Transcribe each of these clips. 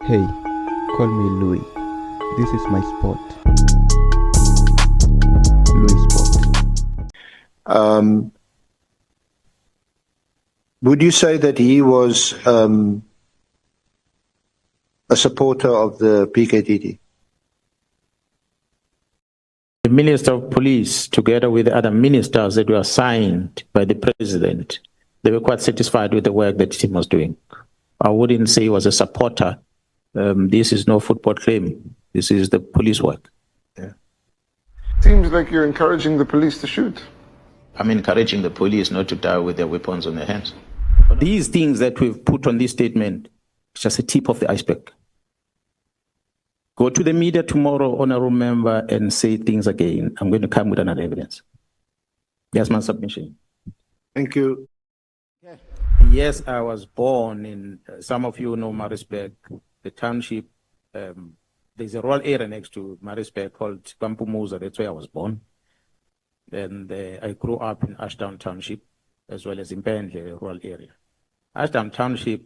Hey, call me Louis. This is my spot. LuiSpot. Would you say that he was a supporter of the PKTD? The Minister of Police, together with the other ministers that were assigned by the President, they were quite satisfied with the work that the team was doing. I wouldn't say he was a supporter. This is no football claim. This is the police work. Yeah. Seems like you're encouraging the police to shoot. I'm encouraging the police not to die with their weapons on their hands. These things that we've put on this statement is just a tip of the iceberg. Go to the media tomorrow, honorable member, and say things again. I'm going to come with another evidence. That's my submission. Thank you. Yes, I was born in, some of you know Maritzburg, the township. There's a rural area next to Maritzburg called Pampumuza. That's where I was born. And I grew up in Ashdown Township, as well as in Pendle, a rural area. Ashdown Township,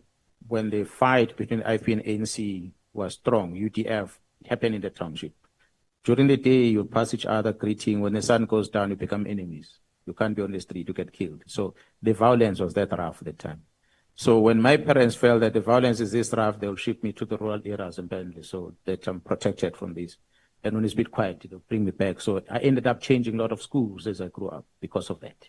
when the fight between IFP and ANC was strong, UDF, it happened in the township. During the day, you pass each other greeting. When the sun goes down, you become enemies. You can't be on the street, you get killed. So the violence was that rough at the time. So when my parents felt that the violence is this rough, they'll ship me to the rural areas in Pendle so that I'm protected from this. And when it's a bit quiet, they'll bring me back. So I ended up changing a lot of schools as I grew up because of that,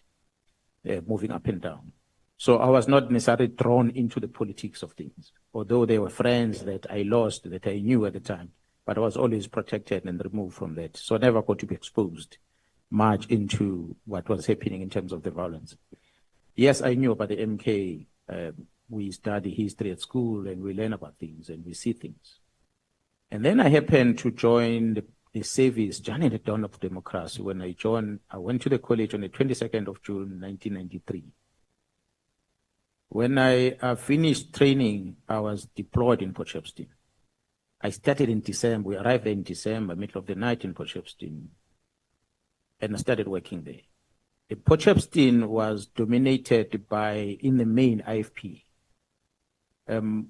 moving up and down. So I was not necessarily drawn into the politics of things, although there were friends that I lost that I knew at the time, but I was always protected and removed from that. So I never got to be exposed much into what was happening in terms of the violence. Yes, I knew about the MK. We study history at school and we learn about things and we see things. And then I happened to join the service, journey the dawn of democracy. When I joined, I went to the college on the 22nd of June, 1993. When I finished training, I was deployed in Port Shepstone. I started in December. We arrived there in December, middle of the night in Port Shepstone, and I started working there. The Port Shepstone was dominated by, in the main, IFP,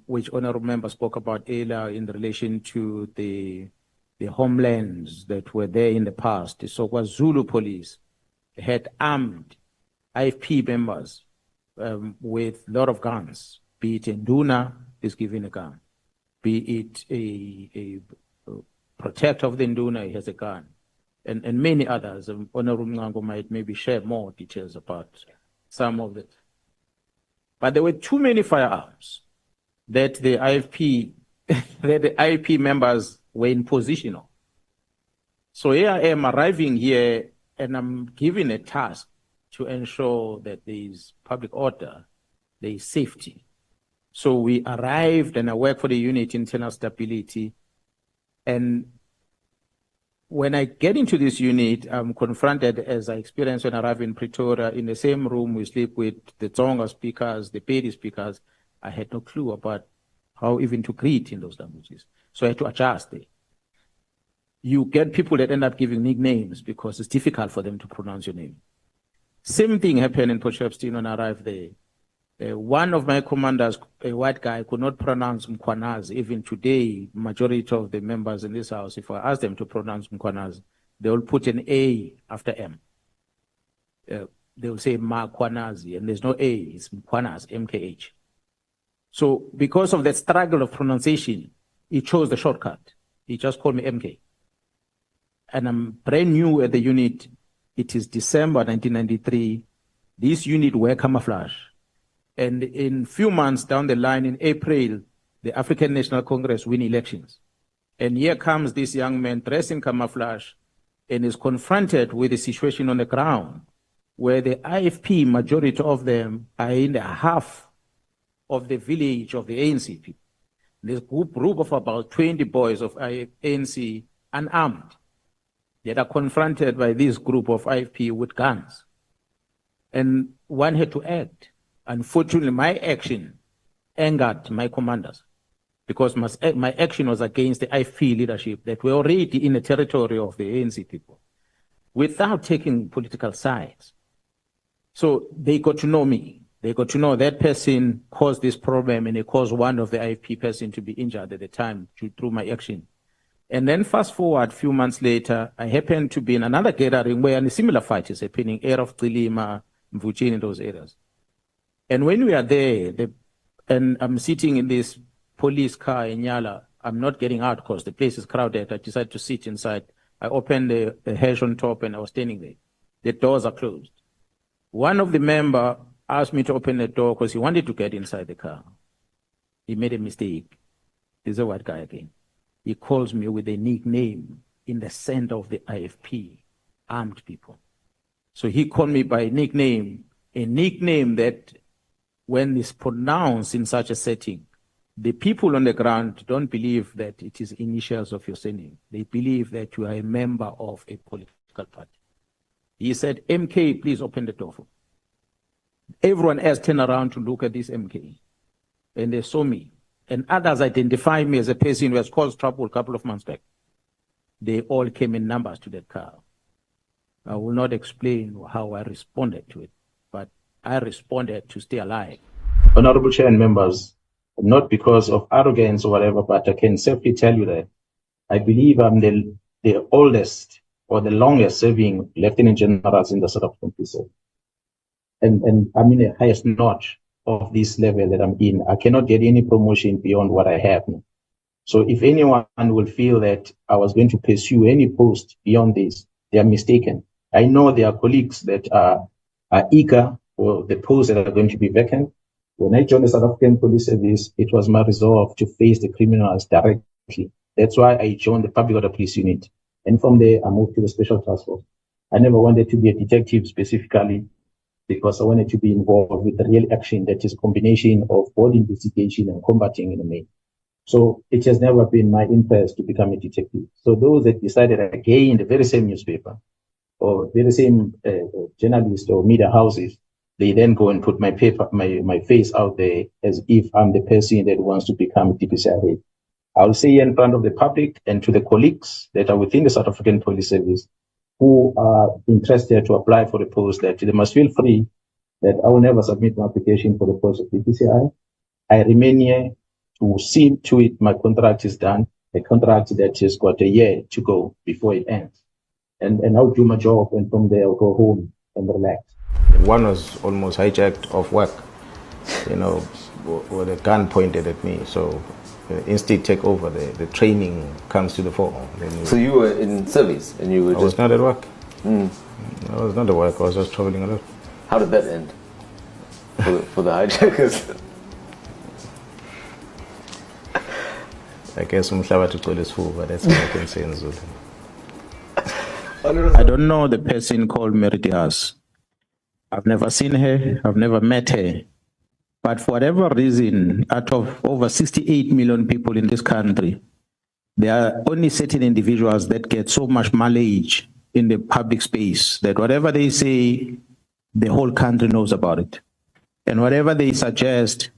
which honorable member spoke about earlier in relation to the homelands that were there in the past. So KwaZulu police had armed IFP members with a lot of guns, be it Nduna is given a gun, be it a protector of the Nduna, he has a gun, and many others. Honorable Ngango might maybe share more details about some of it. But there were too many firearms that the IFP, that the IFP members were in position of. So here I am arriving here and I'm given a task to ensure that there is public order, there is safety. So we arrived and I worked for the unit internal stability. And when I get into this unit, I'm confronted, as I experienced when I arrived in Pretoria, in the same room we sleep with the Tsonga speakers, the Pedi speakers. I had no clue about how even to greet in those languages. So I had to adjust there. You get people that end up giving nicknames because it's difficult for them to pronounce your name. Same thing happened in Port Shepstone when I arrived there. One of my commanders, a white guy, could not pronounce Mkhwanazi. Even today, majority of the members in this house, if I ask them to pronounce Mkhwanazi, they will put an A after M. They will say Mkhwanazi, and there's no A, it's Mkhwanazi, MKH. So because of that struggle of pronunciation, he chose the shortcut. He just called me MK. And I'm brand new at the unit. It is December 1993. This unit were camouflage. And in few months down the line, in April, the African National Congress win elections. And here comes this young man dressed in camouflage and is confronted with the situation on the ground where the IFP, majority of them, are in the half of the village of the ANC people. This group of about 20 boys of ANC, unarmed, that are confronted by this group of IFP with guns. And one had to act. Unfortunately, my action angered my commanders because my action was against the IFP leadership that were already in the territory of the ANC people without taking political sides. So they got to know me. They got to know that person caused this problem and it caused one of the IFP person to be injured at the time through my action. And then fast forward a few months later, I happened to be in another gathering where a similar fight is happening, area of Trilima, Mvuchini, in those areas. And when we are there, and I'm sitting in this police car in Nyala, I'm not getting out because the place is crowded. I decided to sit inside. I opened the hatch on top and I was standing there. The doors are closed. One of the members asked me to open the door because he wanted to get inside the car. He made a mistake. He's a white guy again. He calls me with a nickname in the center of the IFP, armed people. So he called me by nickname, a nickname that when it's pronounced in such a setting, the people on the ground don't believe that it is initials of your surname. They believe that you are a member of a political party. He said, MK, please open the door for me. Everyone else turned around to look at this MK, and they saw me. And others identified me as a person who has caused trouble a couple of months back. They all came in numbers to that car. I will not explain how I responded to it, but I responded to stay alive. Honorable Chair and members, not because of arrogance or whatever, but I can safely tell you that I believe I'm the oldest or the longest serving Lieutenant Generals in the South African Police Service. And I'm in the highest notch of this level that I'm in. I cannot get any promotion beyond what I have now. So if anyone will feel that I was going to pursue any post beyond this, they are mistaken. I know there are colleagues that are eager for the posts that are going to be vacant. When I joined the South African Police Service, it was my resolve to face the criminals directly. That's why I joined the Public Order Police Unit. And from there, I moved to the Special Task Force. I never wanted to be a detective specifically, because I wanted to be involved with the real action that is a combination of both investigation and combating in the main. So it has never been my interest to become a detective. So those that decided again, the very same newspaper or very same journalist or media houses, they then go and put my face out there as if I'm the person that wants to become a DPCI head. I'll say in front of the public and to the colleagues that are within the South African Police Service who are interested to apply for the post, that they must feel free that I will never submit my application for the post of DPCI. I remain here to see to it my contract is done, a contract that has got a year to go before it ends. And I'll do my job, and from there I'll go home and relax. One was almost hijacked off work, with a gun pointed at me. So instant take over, the training comes to the fore. So you were in service and you were I was not at work. Mm. I was not at work, I was just traveling a lot. How did that end for the hijackers? I guess Mkhwanazi Coldest, but that's what I can say in Zulu. I don't know the person called Mkhwanazi. I've never seen her, I've never met her. But for whatever reason, out of over 68 million people in this country, there are only certain individuals that get so much mileage in the public space that whatever they say, the whole country knows about it. And whatever they suggest,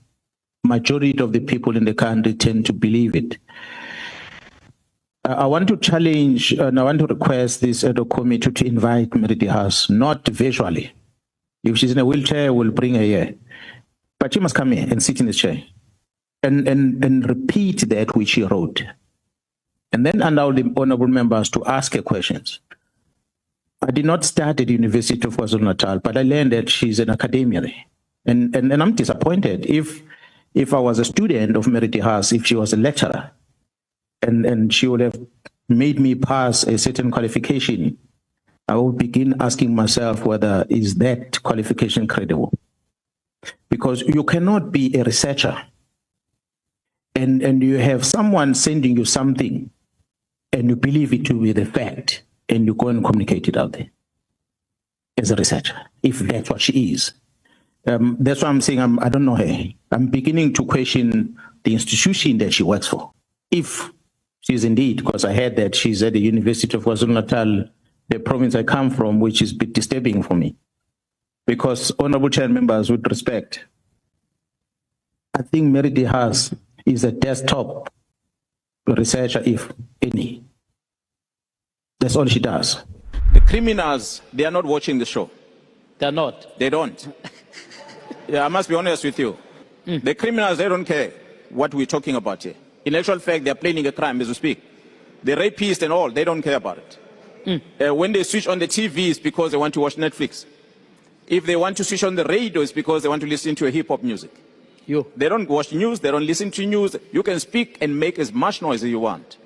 majority of the people in the country tend to believe it. I want to challenge and I want to request this committee to invite Mkhwanazi, not visually. If she's in a wheelchair, we'll bring her here. But she must come here and sit in this chair and repeat that which she wrote. And then allow the honorable members to ask her questions. I did not start at the University of KwaZulu Natal, but I learned that she's an academician. And I'm disappointed. If I was a student of Mkhwanazi, if she was a lecturer, and she would have made me pass a certain qualification, I would begin asking myself whether is that qualification credible. Because you cannot be a researcher and you have someone sending you something and you believe it to be the fact and you go and communicate it out there as a researcher, if that's what she is. That's why I'm saying I don't know her. I'm beginning to question the institution that she works for. If she's indeed, because I heard that she's at the University of KwaZulu Natal, the province I come from, which is a bit disturbing for me. Because, honorable chair members, with respect, I think Mkhwanazi is a desktop researcher, if any. That's all she does. The criminals, they are not watching the show. They're not. They don't. I must be honest with you. The criminals, they don't care what we're talking about here. In actual fact, they're planning a crime as we speak. The rapists and all, they don't care about it. When they switch on the TV, it's because they want to watch Netflix. If they want to switch on the radio, it's because they want to listen to a hip-hop music. They don't watch news, they don't listen to news. You can speak and make as much noise as you want.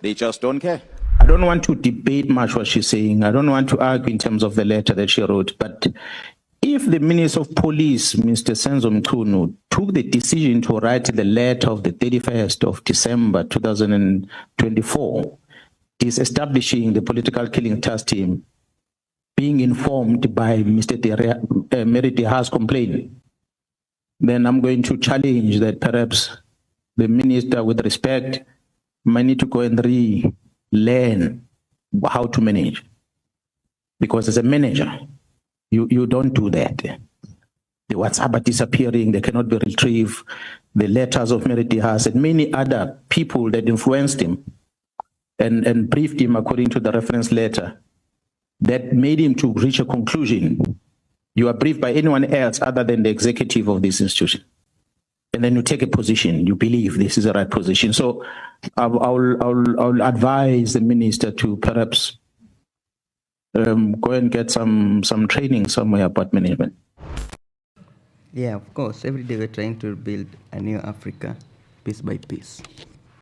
They just don't care. I don't want to debate much what she's saying. I don't want to argue in terms of the letter that she wrote. But if the Minister of Police, Mr. Senzo Mchunu, took the decision to write the letter of the 31st of December 2024, establishing the political killing task team, being informed by Mr. Meritiha's complaint, then I'm going to challenge that perhaps the minister, with respect, might need to go and relearn how to manage. Because as a manager, you don't do that. The WhatsApp are disappearing, they cannot be retrieved. The letters of Meritihas and many other people that influenced him and briefed him according to the reference letter that made him to reach a conclusion. You are briefed by anyone else other than the executive of this institution. And then you take a position, you believe this is the right position. So I'll advise the minister to perhaps go and get some training somewhere about management. Yeah, of course. Every day we're trying to build a new Africa, piece by piece.